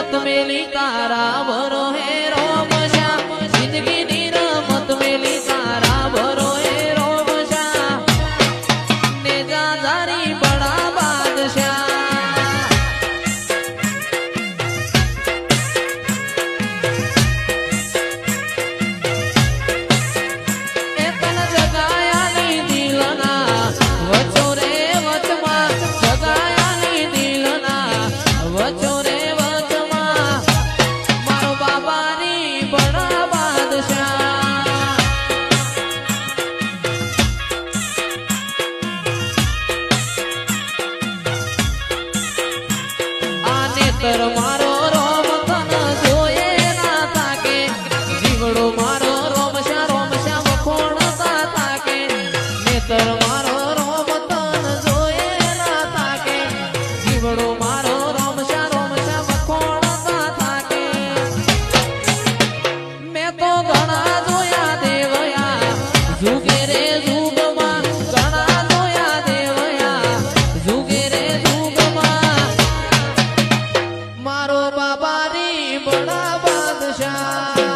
मत मेली तारा भरो है रोम श्याम जिंदगी नीर मत मेली तारा भरो है रोम श्याम ने जादारी बड़ा बादशाह मारो रोम तन जोए ना ताके जीवड़ो मारो रोम श्या वखोणता ताके नेतर मारो रोम तन जोए ना ताके जीवड़ो मारो रोम श्या वखोणता ताके मैं तो घणा जोया देवया जुगे रे जुगमा घणा जोया देवया जुगे रे जुगमा मारो बाबारी बड़ा बादशाह